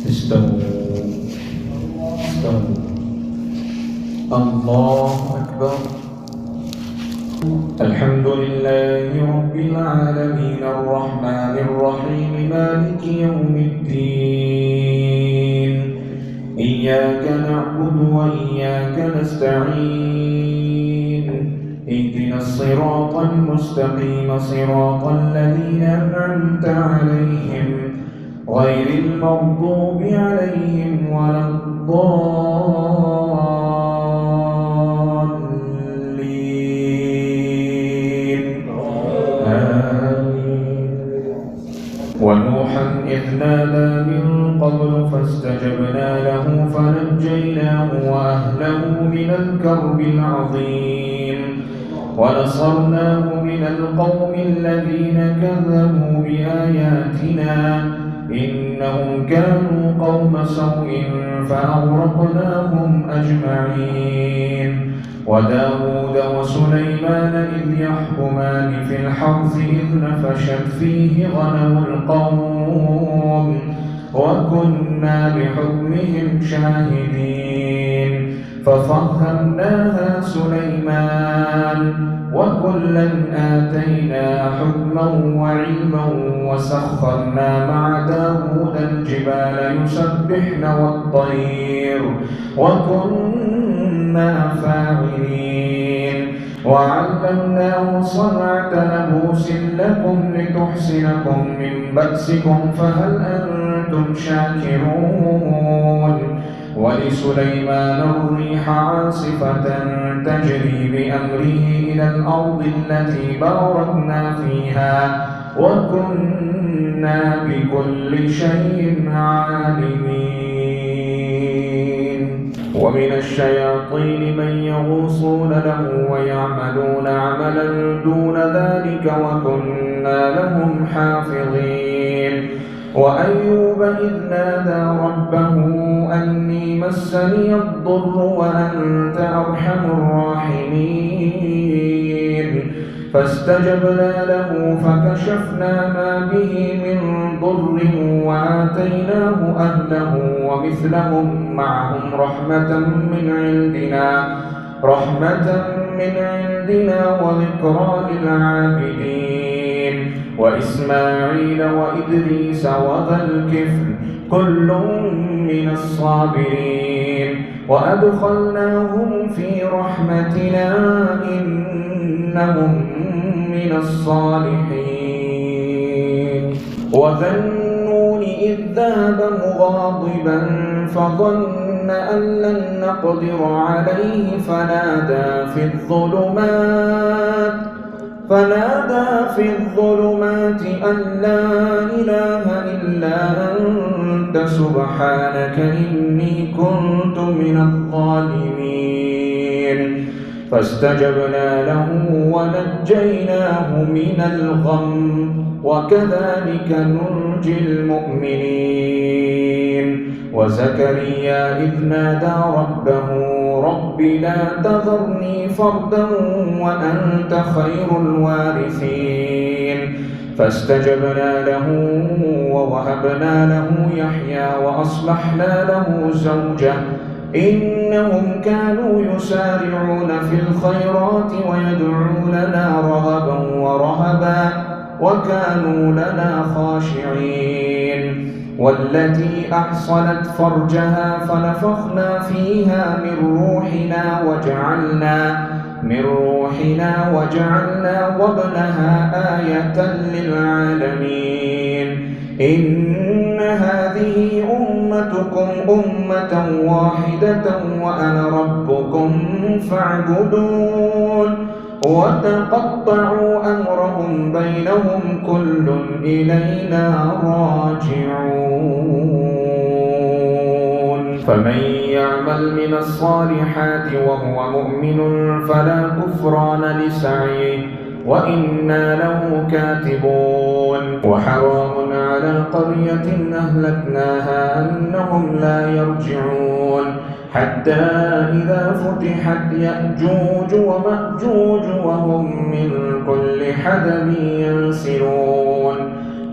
استووا استووا. الله أكبر. الحمد لله رب العالمين الرحمن الرحيم مالك يوم الدين. إياك نعبد وإياك نستعين. اهدنا الصراط المستقيم صراط الذين أنعمت عليهم غير المغضوب عليهم ولا الضالين. آمين. ونوحا إذ نادى من قبل فاستجبنا له فنجيناه وأهله من الكرب العظيم ونصرناه من القوم الذين كذبوا بآياتنا إنهم كانوا قوم سوء فأغرقناهم أجمعين. وداود وسليمان إذ يحكمان في الحرث إذ نفشت فيه غنم القوم وكنا بحكمهم شاهدين. ففهمناها سليمان وكلا آتينا حكما وعلما وسخرنا مع داود الجبال يسبحن والطير وكنا فاعلين. وعلمناه صنعة لبوس لكم لتحصنكم من بأسكم فهل أنتم شاكرون. ولسليمان الريح عاصفة تجري بأمره إلى الأرض التي باركنا فيها وكنا بكل شيء عالمين. ومن الشياطين من يغوصون له ويعملون عملا دون ذلك وكنا لهم حافظين. وأيوب إذ نادى ربه أني مسني الضر وأنت أرحم الراحمين فاستجبنا له فكشفنا ما به من ضر وآتيناه أهله ومثلهم معهم رحمة من عندنا وذكرى للعابدين. وإسماعيل وإدريس وذا الكفل كل من الصابرين وأدخلناهم في رحمتنا إنهم من الصالحين. وذا النون إذ ذهب مغاضبا فظن أن لن نقدر عليه فنادى في الظلمات أن لا إله إلا أنت سبحانك إني كنت من الظالمين. فاستجبنا له ونجيناه من الغم وكذلك ننجي المؤمنين. وزكريا إذ نادى ربه رب لا تذرني فردا وأنت خير الوارثين. فاستجبنا له ووهبنا له يحيى وأصلحنا له زوجه إنهم كانوا يسارعون في الخيرات ويدعوننا رغبا ورهبا وكانوا لنا خاشعين. والتي أحصنت فرجها فنفخنا فيها من روحنا وجعلنا وابنها آية للعالمين. إن هذه أمتكم أمة واحدة وأنا ربكم فاعبدون. وتقطعوا أمرهم بينهم كل إلينا راجعون. فمن يعمل من الصالحات وهو مؤمن فلا كفران لسعيه وإنا له كاتبون. وحرام على قرية أهلكناها أنهم لا يرجعون حتى إذا فتحت يأجوج ومأجوج وهم من كل حدب ينسلون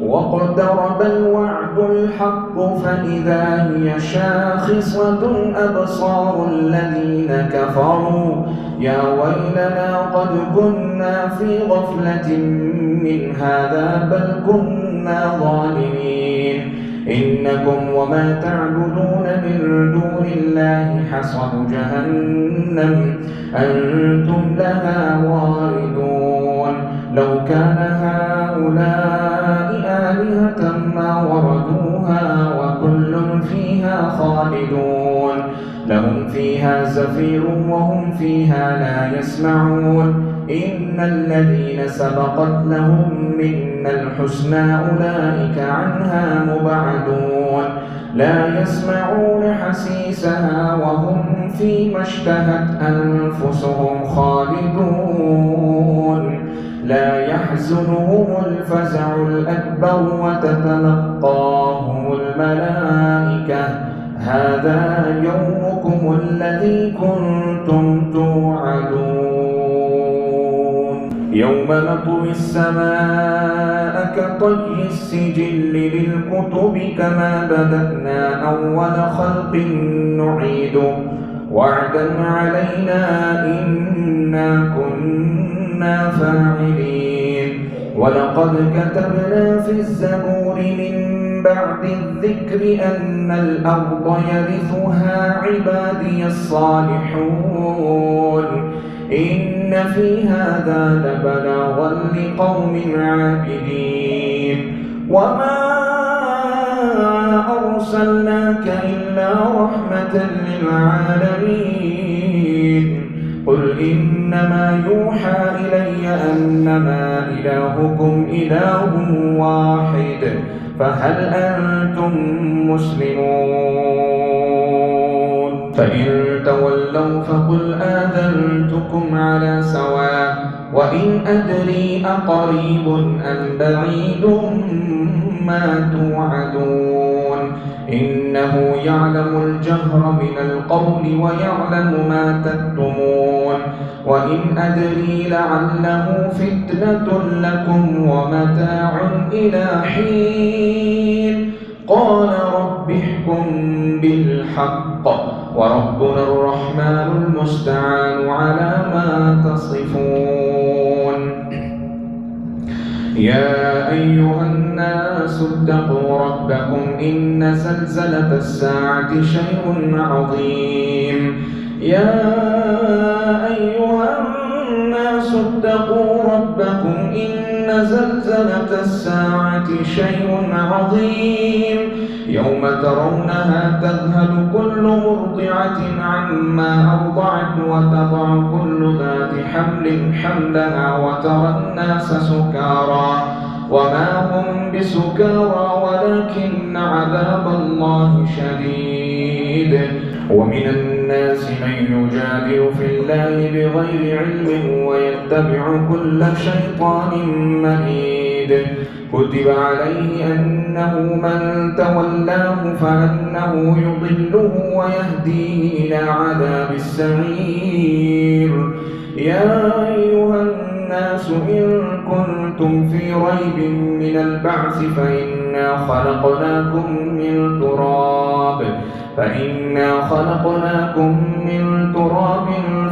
واقترب الوعد الحق فإذا هي شاخصة أبصار الذين كفروا يا ويلنا قد كنا في غفلة من هذا بل كنا ظالمين إنكم وما تعبدون من دون الله حصب جهنم أنتم لها واردون لو كان هؤلاء آلهة ما وردوها وكل فيها خالدون لهم فيها زفير وهم فيها لا يسمعون إن الذين سبقت لهم منا الحسنى أولئك عنها مبعدون لا يسمعون حسيسها وهم فيما اشتهت أنفسهم خالدون لا يحزنهم الفزع الأكبر وتتلقاهم الملائكة هذا يومكم الذي كنتم توعدون يوم نطوي السماء كطي السجل للكتب كما بدأنا أول خلق نعيده وعدا علينا إنا كنا فاعلين ولقد كتبنا في الزبور من بعد الذكر أن الأرض يرثها عبادي الصالحون إن في هذا لبلاغا لقوم عابدين وما أرسلناك إلا رحمة للعالمين قل إنما يوحى إلي أنما إلهكم إله واحد فهل أنتم مسلمون فإن تولوا فقل آذنتكم على سواء وإن أدري أقريب أم بعيد ما توعدون إنه يعلم الجهر من القول ويعلم ما تكتمون وإن أدري لعله فتنة لكم ومتاع إلى حين قال رب احكم بالحق وربنا الرحمن المستعان على ما تصفون يا أيها الناس اتقوا ربكم إن زلزلة الساعة شيء عظيم يا أيها الناس اتقوا ربكم إن زلزلة الساعة شيء عظيم يوم ترونها تذهل كل مرضعة عما أرضعت وتضع كل ذات حمل حملها وترى الناس سكارى وما هم بسكارى ولكن عذاب الله شديد ومن الناس من يجادل في الله بغير علم ويتبع كل شيطان مريد كتب عليه أنه من تولاه فأنه يضله ويهديه إلى عذاب السعير يا أيها الناس إن كنتم في ريب من البعث فإنا خلقناكم من تراب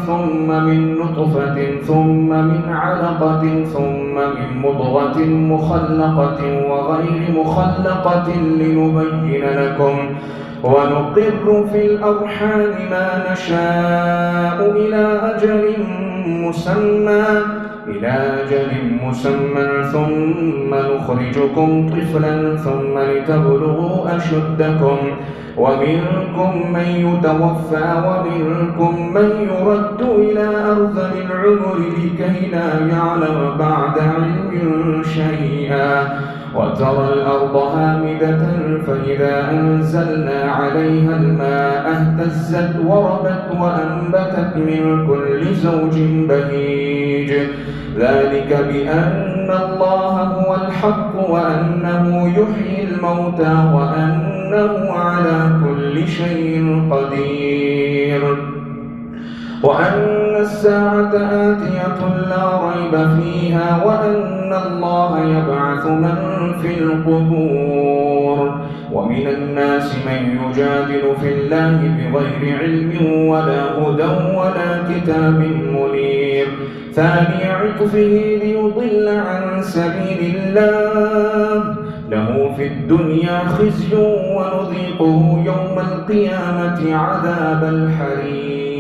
ثم من نطفة ثم من علقة ثم من مضغة مخلقة وغير مخلقة لنبين لكم ونقر في الأرحام ما نشاء إلى أجل مسمى ثم نخرجكم طفلا ثم لتبلغوا أشدكم ومنكم من يتوفى ومنكم من يرد إلى أرذل العمر لكي لا يعلم بعد علم شيئا وترى الأرض هامدة فإذا أنزلنا عليها الماء اهتزت وربت وأنبتت من كل زوج بهيج ذلك بأن الله هو الحق وأنه يحيي الموتى وأنه على كل شيء قدير وأن الساعة آتية لا ريب فيها وأن الله يبعث من في القبور ومن الناس من يجادل في الله بغير علم ولا هدى ولا كتاب منير ثاني عطفه ليضل عن سبيل الله له في الدنيا خزي ونذيقه يوم القيامة عذاب الحريق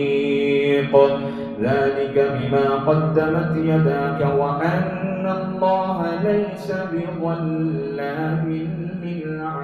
ذلك بما قدمت يداك وأن الله ليس بظلام للعبيد.